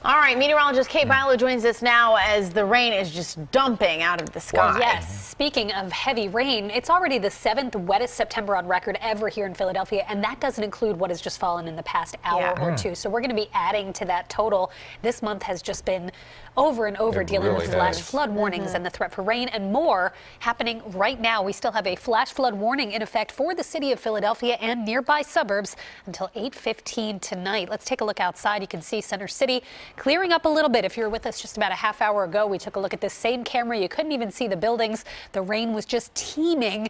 All right, meteorologist Kate Bilo joins us now as the rain is just dumping out of the sky. Well, yes, speaking of heavy rain, it's already the 7th wettest September on record ever here in Philadelphia, and that doesn't include what has just fallen in the past hour or two. So we're going to be adding to that total. This month has just been over and over dealing with flash flood warnings and the threat for rain and more happening right now. We still have a flash flood warning in effect for the city of Philadelphia and nearby suburbs until 8:15 tonight. Let's take a look outside. You can see Center City clearing up a little bit. If you were with us just about a half hour ago, we took a look at this same camera. You couldn't even see the buildings. The rain was just teeming.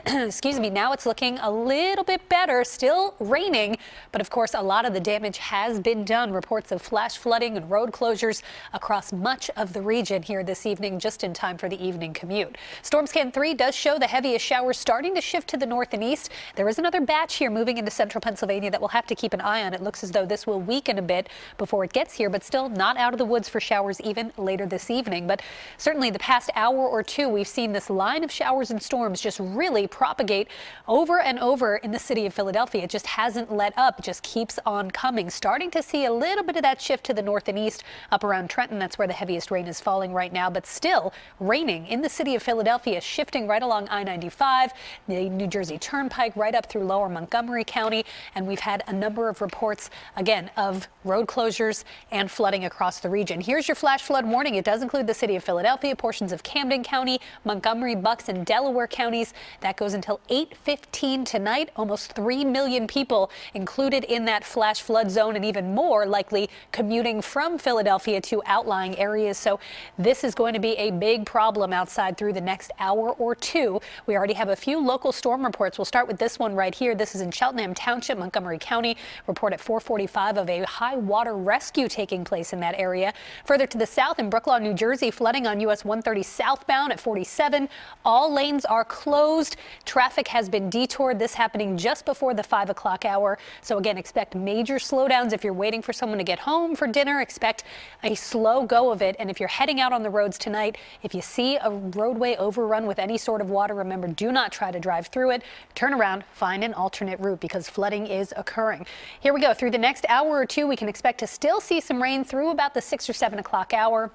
Excuse me, now it's looking a little bit better, still raining, but of course a lot of the damage has been done. Reports of flash flooding and road closures across much of the region here this evening, just in time for the evening commute. Storm Scan 3 does show the heaviest showers starting to shift to the north and east. There is another batch here moving into central Pennsylvania that we'll have to keep an eye on. It looks as though this will weaken a bit before it gets here, but still not out of the woods for showers even later this evening. But certainly the past hour or two, we've seen this line of showers and storms just really propagate over and over in the city of Philadelphia. It just hasn't let up. It just keeps on coming. Starting to see a little bit of that shift to the north and east up around Trenton. That's where the heaviest rain is falling right now, but still raining in the city of Philadelphia, shifting right along I-95, the New Jersey Turnpike, right up through lower Montgomery County. And we've had a number of reports, again, of road closures and flooding across the region. Here's your flash flood warning. It does include the city of Philadelphia, portions of Camden County, Montgomery, Bucks, and Delaware counties. That goes until 8:15 tonight. Almost 3 million people included in that flash flood zone, and even more likely commuting from Philadelphia to outlying areas. So this is going to be a big problem outside through the next hour or two. We already have a few local storm reports. We'll start with this one right here. This is in Cheltenham Township, Montgomery County. Report at 4:45 of a high water rescue taking place in that area. Further to the south in Brooklawn, New Jersey, flooding on US 130 southbound at 47. All lanes are closed. Traffic has been detoured. This happening just before the 5 o'clock hour. So again, expect major slowdowns. If you're waiting for someone to get home for dinner, expect a slow go of it. And if you're heading out on the roads tonight, if you see a roadway overrun with any sort of water, remember, do not try to drive through it. Turn around, find an alternate route because flooding is occurring. Here we go. Through the next hour or two, we can expect to still see some rain through about the 6 or 7 o'clock hour.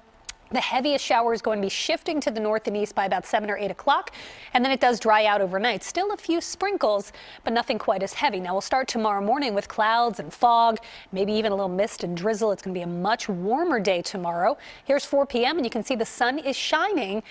The heaviest shower is going to be shifting to the north and east by about 7 or 8 o'clock, and then it does dry out overnight. Still a few sprinkles, but nothing quite as heavy. Now we'll start tomorrow morning with clouds and fog, maybe even a little mist and drizzle. It's going to be a much warmer day tomorrow. Here's 4 p.m. and you can see the sun is shining.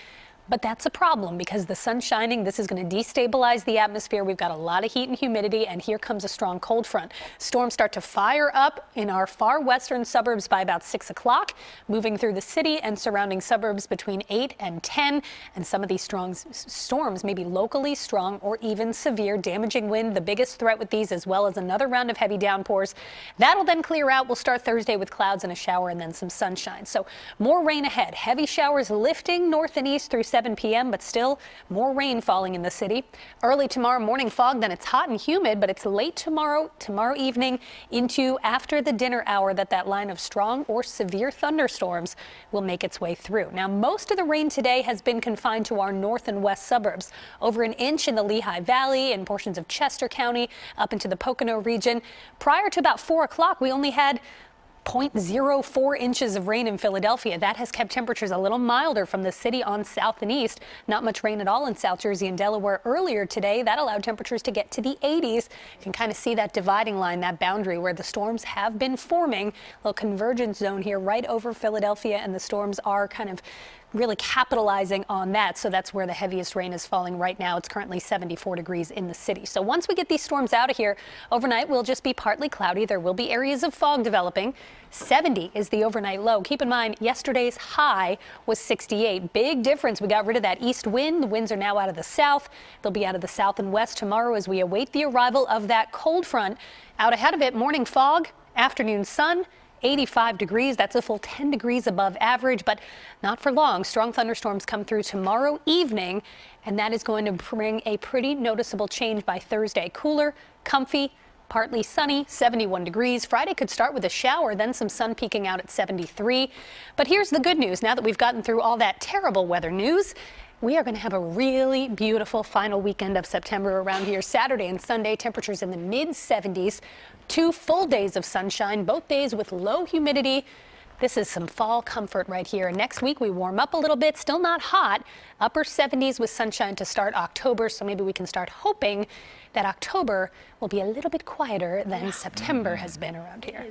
But that's a problem because the sun's shining. This is going to destabilize the atmosphere. We've got a lot of heat and humidity, and here comes a strong cold front. Storms start to fire up in our far western suburbs by about 6 o'clock, moving through the city and surrounding suburbs between 8 and 10. And some of these strong storms may be locally strong or even severe, damaging wind. The biggest threat with these, as well as another round of heavy downpours. That'll then clear out. We'll start Thursday with clouds and a shower and then some sunshine. So more rain ahead. Heavy showers lifting north and east through 7 p.m., but still more rain falling in the city. Early tomorrow morning fog, then it's hot and humid, but it's late tomorrow evening into after the dinner hour that line of strong or severe thunderstorms will make its way through. Now, most of the rain today has been confined to our north and west suburbs. Over an inch in the Lehigh Valley and portions of Chester County up into the Pocono region. Prior to about 4 o'clock, we only had 0.04 inches of rain in Philadelphia. That has kept temperatures a little milder from the city on south and east. Not much rain at all in South Jersey and Delaware earlier today. That allowed temperatures to get to the 80s. You can kind of see that dividing line, that boundary where the storms have been forming. A little convergence zone here right over Philadelphia, and the storms are kind of really capitalizing on that. So that's where the heaviest rain is falling right now. It's currently 74 degrees in the city. So once we get these storms out of here, overnight will just be partly cloudy. There will be areas of fog developing. 70 is the overnight low. Keep in mind, yesterday's high was 68. Big difference. We got rid of that east wind. The winds are now out of the south. They'll be out of the south and west tomorrow as we await the arrival of that cold front. Out ahead of it, morning fog, afternoon sun. 85 degrees. That's a full 10 degrees above average, but not for long. Strong thunderstorms come through tomorrow evening, and that is going to bring a pretty noticeable change by Thursday. Cooler, comfy, partly sunny, 71 degrees. Friday could start with a shower, then some sun peeking out at 73. But here's the good news. Now that we've gotten through all that terrible weather news, we are going to have a really beautiful final weekend of September around here. Saturday and Sunday, temperatures in the mid 70s. 2 full days of sunshine, both days with low humidity. This is some fall comfort right here. Next week we warm up a little bit, still not hot, upper 70s with sunshine to start October, so maybe we can start hoping that October will be a little bit quieter than September has been around here.